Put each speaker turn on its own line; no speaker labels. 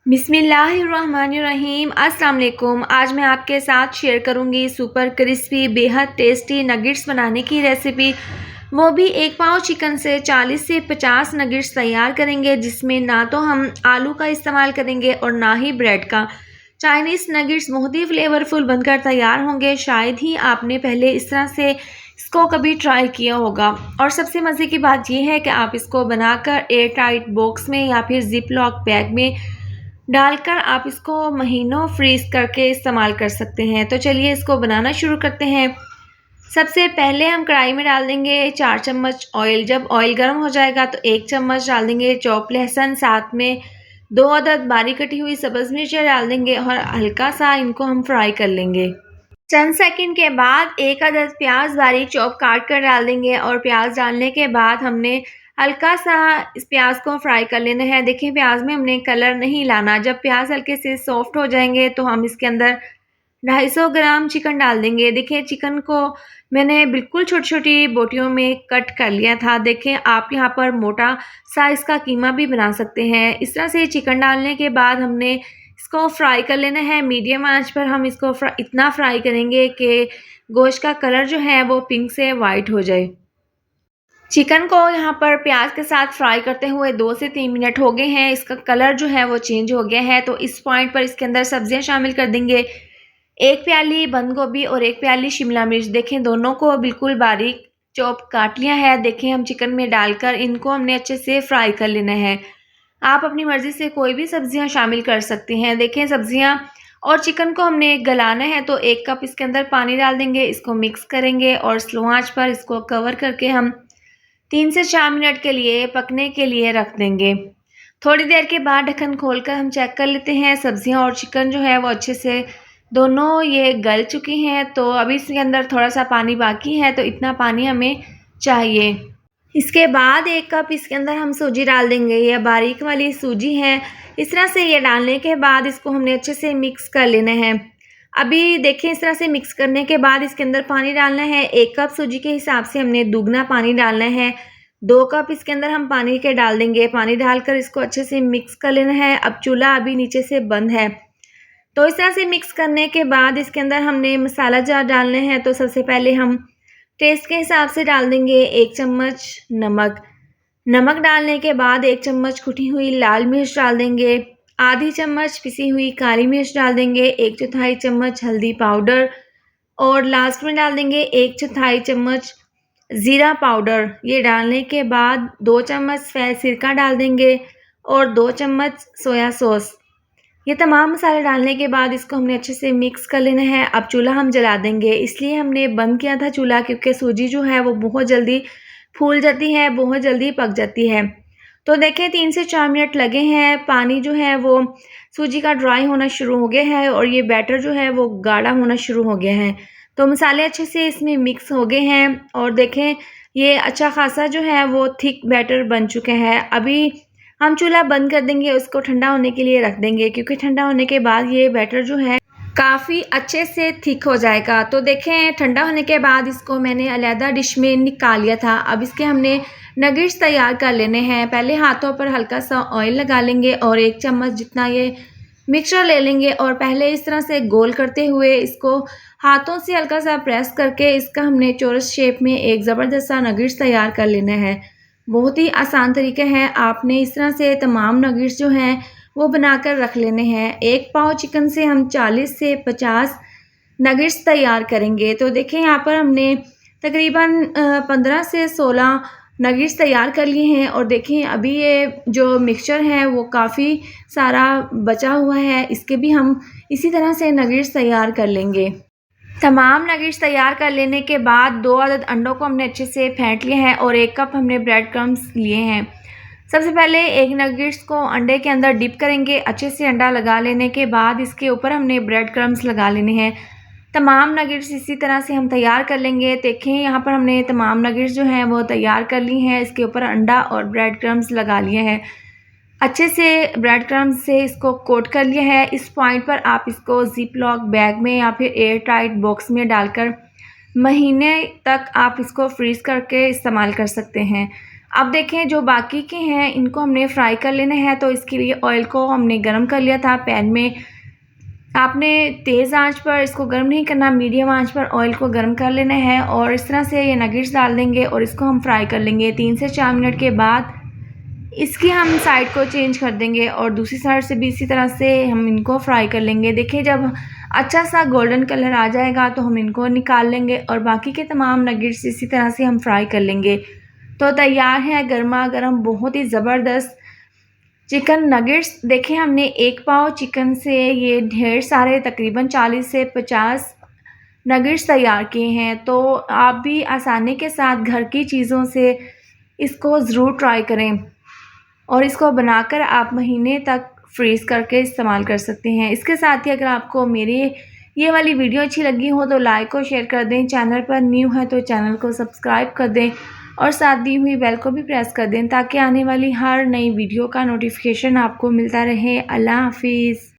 बिस्मिल्लाहिर्रहमानिर्रहीम। अस्सलाम वालेकुम। आज मैं आपके साथ शेयर करूंगी सुपर क्रिस्पी बेहद टेस्टी नगेट्स बनाने की रेसिपी। वो भी एक पाव चिकन से 40 से 50 नगेट्स तैयार करेंगे, जिसमें ना तो हम आलू का इस्तेमाल करेंगे और ना ही ब्रेड का। चाइनीज़ नगेट्स बहुत ही फ्लेवरफुल बनकर तैयार होंगे। शायद ही आपने पहले इस तरह से इसको कभी ट्राई किया होगा। और सबसे मज़े की बात यह है कि आप इसको बनाकर एयर टाइट बॉक्स में या फिर जिप लॉक बैग में डालकर आप इसको महीनों फ्रीज करके इस्तेमाल कर सकते हैं। तो चलिए इसको बनाना शुरू करते हैं। सबसे पहले हम कढ़ाई में डाल देंगे 4 चम्मच ऑयल। जब ऑयल गर्म हो जाएगा तो 1 चम्मच डाल देंगे चॉप लहसुन, साथ में 2 अदद बारीक कटी हुई सब्ज़ मिर्चें डाल देंगे और हल्का सा इनको हम फ्राई कर लेंगे। चंद सेकंड के बाद 1 अदद प्याज बारीक चॉप काट कर डाल देंगे और प्याज डालने के बाद हमने हल्का सा इस प्याज को फ्राई कर लेना है। देखिए प्याज में हमने कलर नहीं लाना। जब प्याज हल्के से सॉफ्ट हो जाएंगे तो हम इसके अंदर 250 ग्राम चिकन डाल देंगे। देखिए चिकन को मैंने बिल्कुल छोटी छोटी बोटियों में कट कर लिया था। देखें आप यहाँ पर मोटा साइज़ का कीमा भी बना सकते हैं। इस तरह से चिकन डालने के बाद हमने इसको फ्राई कर लेना है। मीडियम आंच पर हम इसको इतना फ्राई करेंगे कि गोश्त का कलर जो है वो पिंक से वाइट हो जाए। चिकन को यहाँ पर प्याज के साथ फ्राई करते हुए 2 से 3 मिनट हो गए हैं। इसका कलर जो है वो चेंज हो गया है। तो इस पॉइंट पर इसके अंदर सब्जियां शामिल कर देंगे। 1 प्याली बंद गोभी और 1 प्याली शिमला मिर्च। देखें दोनों को बिल्कुल बारीक चॉप काट लिया है। देखें हम चिकन में डालकर इनको हमने अच्छे से फ्राई कर लेना है। आप अपनी मर्ज़ी से कोई भी सब्जियाँ शामिल कर सकते हैं। देखें सब्जियाँ और चिकन को हमने गलाना है तो 1 कप इसके अंदर पानी डाल देंगे। इसको मिक्स करेंगे और स्लो आँच पर इसको कवर करके हम 3 से 4 मिनट के लिए पकने के लिए रख देंगे। थोड़ी देर के बाद ढक्कन खोलकर हम चेक कर लेते हैं। सब्जियां और चिकन जो है वो अच्छे से दोनों ये गल चुकी हैं। तो अभी इसके अंदर थोड़ा सा पानी बाकी है, तो इतना पानी हमें चाहिए। इसके बाद 1 कप इसके अंदर हम सूजी डाल देंगे। ये बारीक वाली सूजी है। इस तरह से ये डालने के बाद इसको हमने अच्छे से मिक्स कर लेना है। अभी देखें इस तरह से मिक्स करने के बाद इसके अंदर पानी डालना है। 1 कप सूजी के हिसाब से हमने दुगना पानी डालना है। 2 कप इसके अंदर हम पानी के डाल देंगे। पानी डालकर इसको अच्छे से मिक्स कर लेना है। अब चूल्हा अभी नीचे से बंद है। तो इस तरह से मिक्स करने के बाद इसके अंदर हमने मसाला जार डालने हैं। तो सबसे पहले हम टेस्ट के हिसाब से डाल देंगे 1 चम्मच नमक। नमक डालने के बाद 1 चम्मच कुटी हुई लाल मिर्च डाल देंगे। आधी चम्मच पिसी हुई काली मिर्च डाल देंगे। 1/4 चम्मच हल्दी पाउडर और लास्ट में डाल देंगे 1/4 चम्मच ज़ीरा पाउडर। ये डालने के बाद 2 चम्मच सफ़ेद सिरका डाल देंगे और 2 चम्मच सोया सॉस। ये तमाम मसाले डालने के बाद इसको हमने अच्छे से मिक्स कर लेना है। अब चूल्हा हम जला देंगे। इसलिए हमने बंद किया था चूल्हा, क्योंकि सूजी जो है वो बहुत जल्दी फूल जाती है, बहुत जल्दी पक जाती है। तो देखें 3 से 4 मिनट लगे हैं। पानी जो है वो सूजी का ड्राई होना शुरू हो गया है और ये बैटर जो है वो गाढ़ा होना शुरू हो गया है। तो मसाले अच्छे से इसमें मिक्स हो गए हैं और देखें ये अच्छा खासा जो है वो थिक बैटर बन चुका है। अभी हम चूल्हा बंद कर देंगे, उसको ठंडा होने के लिए रख देंगे, क्योंकि ठंडा होने के बाद ये बैटर जो है काफ़ी अच्छे से थिक हो जाएगा। तो देखें ठंडा होने के बाद इसको मैंने अलहदा डिश में निकाल लिया था। अब इसके हमने नगेट्स तैयार कर लेने हैं। पहले हाथों पर हल्का सा ऑयल लगा लेंगे और 1 चम्मच जितना ये मिक्सचर ले लेंगे और पहले इस तरह से गोल करते हुए इसको हाथों से हल्का सा प्रेस करके इसका हमने चौरस शेप में एक ज़बरदस्त सा नगेट्स तैयार कर लेना है। बहुत ही आसान तरीका है। आपने इस तरह से तमाम नगेट्स जो हैं वो बनाकर रख लेने हैं। 1 पाव चिकन से हम 40 से 50 नगेट्स तैयार करेंगे। तो देखें यहाँ पर हमने तकरीबन 15 से 16 नगेट्स तैयार कर लिए हैं और देखें अभी ये जो मिक्सचर है वो काफ़ी सारा बचा हुआ है। इसके भी हम इसी तरह से नगेट्स तैयार कर लेंगे। तमाम नगेट्स तैयार कर लेने के बाद 2 अदद अंडों को हमने अच्छे से फेंट लिया है और 1 कप हमने ब्रेड क्रम्स लिए हैं। सबसे पहले एक नगेट्स को अंडे के अंदर डिप करेंगे। अच्छे से अंडा लगा लेने के बाद इसके ऊपर हमने ब्रेड क्रम्स लगा लेने हैं। तमाम नगेट्स इसी तरह से हम तैयार कर लेंगे। देखें यहाँ पर हमने तमाम नगेट्स जो हैं वो तैयार कर ली हैं। इसके ऊपर अंडा और ब्रेड क्रम्स लगा लिए हैं। अच्छे से ब्रेड क्रम्स से इसको कोट कर लिया है। इस पॉइंट पर आप इसको जिप लॉक बैग में या फिर एयर टाइट बॉक्स में डालकर महीने तक आप इसको फ्रीज़ करके इस्तेमाल कर सकते हैं। अब देखें जो बाकी के हैं इनको हमने फ्राई कर लेना है। तो इसके लिए ऑयल को हमने गरम कर लिया था पैन में। आपने तेज़ आंच पर इसको गर्म नहीं करना, मीडियम आंच पर ऑयल को गर्म कर लेना है और इस तरह से ये नगेट्स डाल देंगे और इसको हम फ्राई कर लेंगे। 3 से 4 मिनट के बाद इसकी हम साइड को चेंज कर देंगे और दूसरी साइड से भी इसी तरह से हम इनको फ्राई कर लेंगे। देखिए जब अच्छा सा गोल्डन कलर आ जाएगा तो हम इनको निकाल लेंगे और बाकी के तमाम नगेट्स इसी तरह से हम फ्राई कर लेंगे। तो तैयार है गर्मा गर्म बहुत ही ज़बरदस्त चिकन नगेट्स। देखिए हमने 1 पाव चिकन से ये ढेर सारे तकरीबन 40 से 50 नगेट्स तैयार किए हैं। तो आप भी आसानी के साथ घर की चीज़ों से इसको ज़रूर ट्राई करें और इसको बनाकर आप महीने तक फ्रीज़ करके इस्तेमाल कर सकते हैं। इसके साथ ही अगर आपको मेरी ये वाली वीडियो अच्छी लगी हो तो लाइक और शेयर कर दें। चैनल पर न्यू है तो चैनल को सब्सक्राइब कर दें और साथ दी हुई बेल को भी प्रेस कर दें ताकि आने वाली हर नई वीडियो का नोटिफिकेशन आपको मिलता रहे। अल्लाह हाफिज़।